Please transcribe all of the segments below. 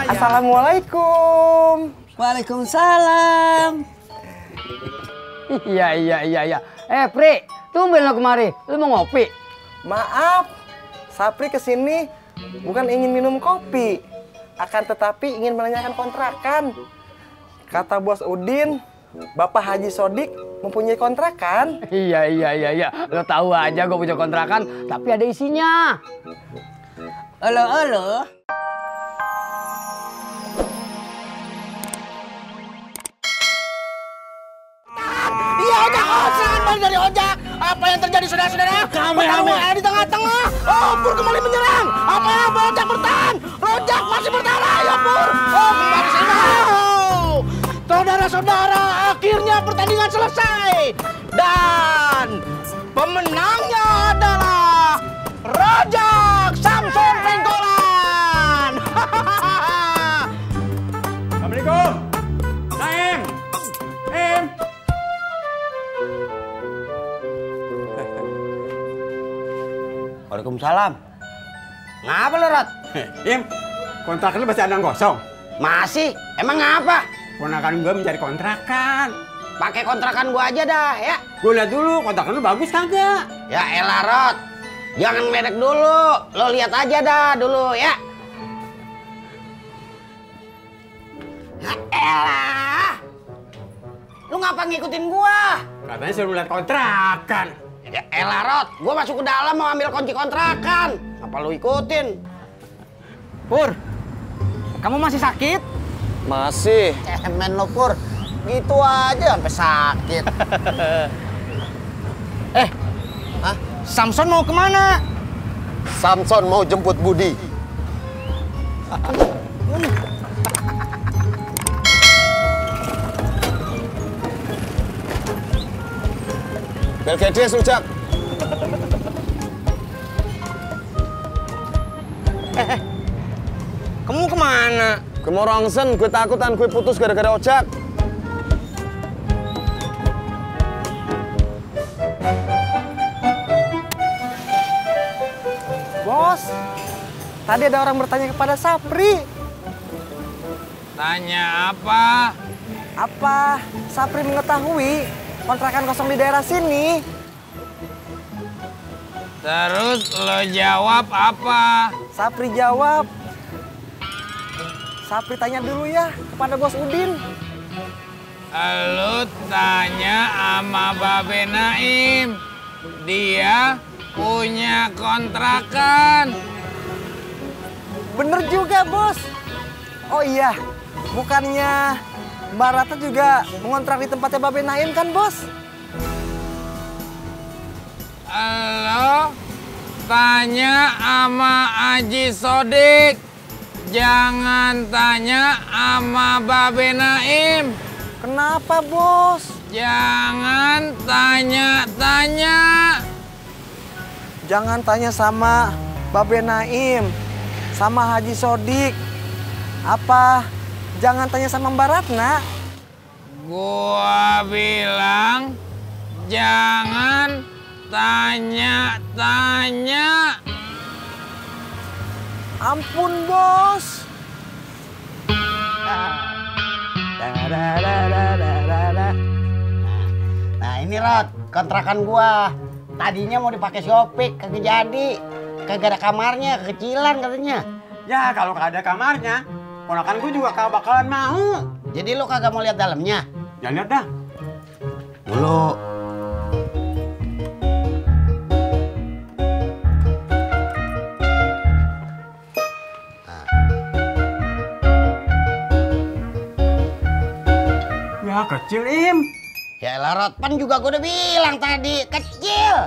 Assalamualaikum. Waalaikumsalam. Iya. Pri, tumben lo kemari. Lu mau ngopi? Maaf, Sapri kesini bukan ingin minum kopi, akan tetapi ingin menanyakan kontrakan. Kata Bos Udin, Bapak Haji Sodik mempunyai kontrakan. Iya. Lo tahu aja gue punya kontrakan, tapi ada isinya. Olo. Iya, ojek kosan balik dari ojek. Apa yang terjadi saudara-saudara? Kami di tengah-tengah. Oh, Pur kembali menyerang. Apa yang Rojak bertahan? Rojak masih bertahan. Ayo Pur. Oh, kembali sana. Saudara-saudara, akhirnya pertandingan selesai. Dan pemenangnya adalah Rojak Samson Pengkolan. Assalamualaikum. Naim. Waalaikumsalam. Ngapa lu, Rot? Im, kontrakan lu masih ada yang kosong? Masih? Emang ngapa? Ponakan gua mencari kontrakan. Pakai kontrakan gua aja dah, ya. Gua lihat dulu kontrakan lu bagus kagak? Ya elah, Rot. Jangan medek dulu. Lo lihat aja dah dulu, ya. Ya elah. Lu ngapa ngikutin gua? Katanya suruh lihat kontrakan. Ya elah, Rot. Gua masuk ke dalam mau ambil kunci kontrakan. Apa lu ikutin? Pur, kamu masih sakit? Masih. Cemen lo, Pur. Gitu aja sampai sakit. Samson mau kemana? Samson mau jemput Budi. Belgedes, Ujak. Kamu kemana? Gue mau rongsen, gue takutan gue putus gara-gara ojek. Bos, tadi ada orang bertanya kepada Sapri. Tanya apa? Apa Sapri mengetahui kontrakan kosong di daerah sini? Terus lo jawab apa? Sapri jawab. Sapri tanya dulu ya kepada Bos Udin. Lo tanya sama Babe Naim. Dia punya kontrakan. Bener juga, Bos. Oh iya, bukannya Mbak Rata juga mengontrak di tempatnya Babe Naim kan, Bos? Lo tanya sama Haji Sodik. Jangan tanya sama Babe Naim. Kenapa, Bos? Jangan tanya-tanya. Jangan tanya sama Babe Naim, sama Haji Sodik. Apa jangan tanya sama Mbak Ratna? Gua bilang jangan tanya-tanya. Ampun, Bos. Nah ini, Rot, kontrakan gua. Tadinya mau dipakai Shopee, kagak jadi. Kagak ada kamarnya, kekecilan katanya. Ya kalau kagak ada kamarnya, ponakan gua juga kagak bakalan mau. Jadi lu kagak mau lihat dalamnya? Ya lihat dah. Dulu. Ya kecil, Im. Ya elah, Rot, pan juga gua udah bilang tadi, kecil.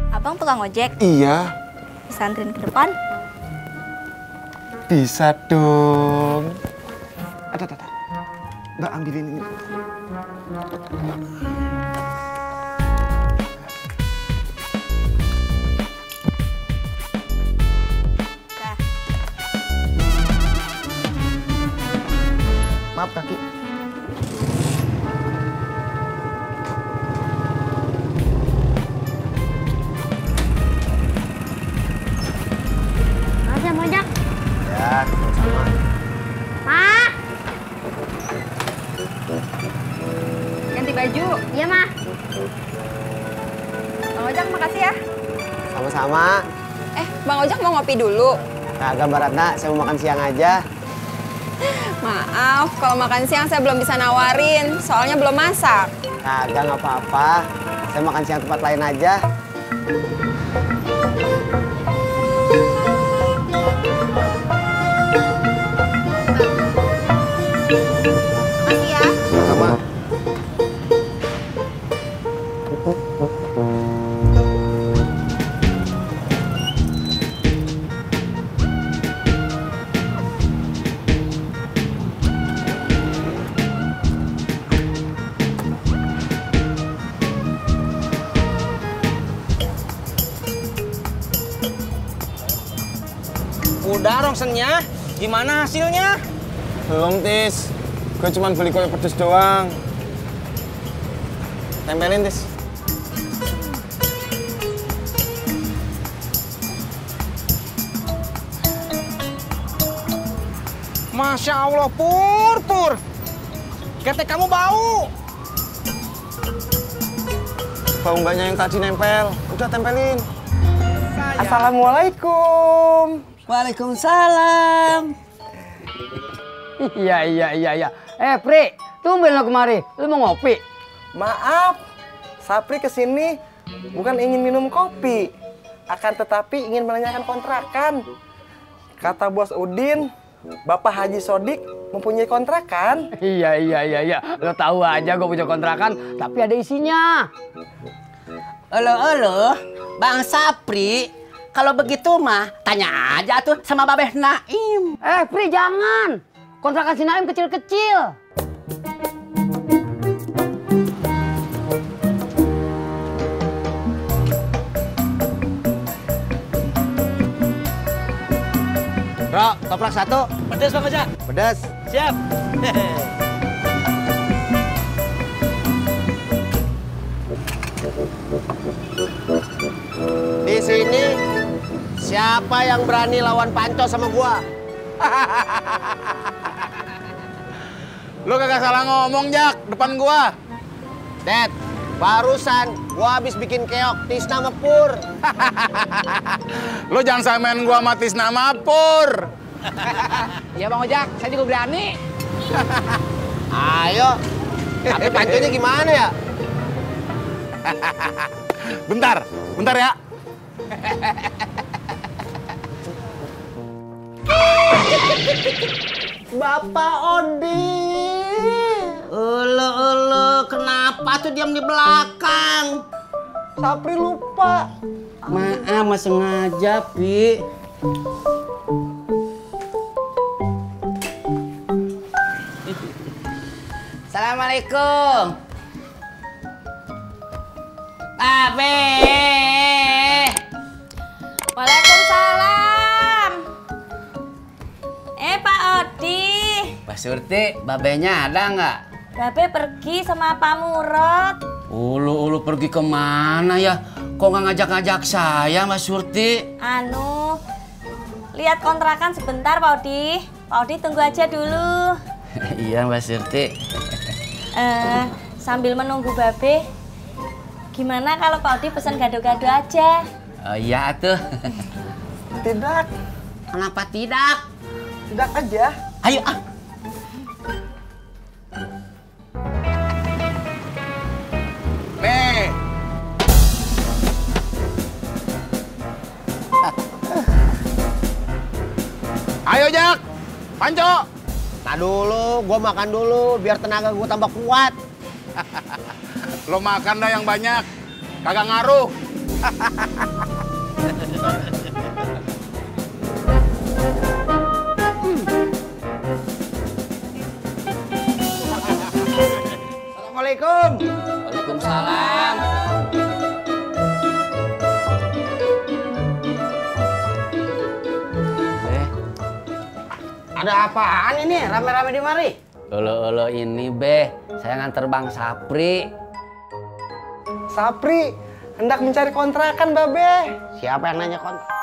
Abang tukang ojek, Iya, bisa anterin ke depan? bisa dong. Ada. Mbak ambilin ini. Nah, Maaf kaki. Mas ya, Ojek. Ya, sama. Mak. Ganti baju. Iya, Mah. Bang Ojek, makasih ya. Sama-sama. Bang Ojak mau ngopi dulu? Kagak Mbak Ratna, saya mau makan siang aja. Maaf, kalau makan siang saya belum bisa nawarin, soalnya belum masak. Kagak, nggak apa-apa. Saya makan siang tempat lain aja. Makasih ya. Sama. Udah rongsennya, gimana hasilnya? Belum, Tis. Gue cuma beli kue pedes doang. Tempelin, Tis. Masya Allah, Pur. Ketek kamu bau. Bau mbaknya yang tadi nempel. Udah tempelin. Assalamualaikum. Waalaikumsalam. Iya. Pri, tumben lo kemari. Lu mau ngopi? Maaf, Sapri kesini bukan ingin minum kopi, akan tetapi ingin menanyakan kontrakan. Kata Bos Udin, Bapak Haji Sodik mempunyai kontrakan. Iya. Lo tahu aja gue punya kontrakan, tapi ada isinya. Elo, Bang Sapri, kalau begitu mah tanya aja tuh sama Babeh Naim. Pri jangan. Kontrakan si Naim kecil-kecil. Bro, toprak satu. Pedes Bang Ojak. Pedas. Siap. Di sini siapa yang berani lawan Panco sama gua? Lu kagak salah ngomong, Jak, depan gua. Dad, barusan gua habis bikin keok Tisna sama Pur. Lu jangan samain gua sama Tisna sama Pur. Iya Bang Ojak, saya juga berani. Ayo. Tapi Panconya gimana ya? Bentar ya. Bapak Odi. Elo, kenapa tuh diam di belakang? Sapri lupa. Maaf, mas sengaja, Pi. Assalamualaikum. Babe. Waalaikumsalam. Pak Odi. Pak Surti, babenya ada nggak? Babe pergi sama Pak Murad. Ulu pergi kemana ya? Kok nggak ngajak-ngajak saya, Mas Surti? Lihat kontrakan sebentar Pak Odi. Pak Odi tunggu aja dulu. Iya, Mbak Surti. Sambil menunggu Babe, gimana kalau Pak Odi pesan gado-gado aja? Oh iya tuh. Tidak, Kenapa tidak? tidak aja. Ayo ah. Nih. Ayo, Jak. Panco. Tak dulu, gua makan dulu biar tenaga gua tambah kuat. Lo makan dah yang banyak. Kagak ngaruh. Assalamualaikum. Waalaikumsalam. Ada apaan ini? Rame-rame di mari? Olo ini be, saya nganter Bang Sapri. Sapri hendak mencari kontrakan, Babe. Siapa yang nanya kontrak?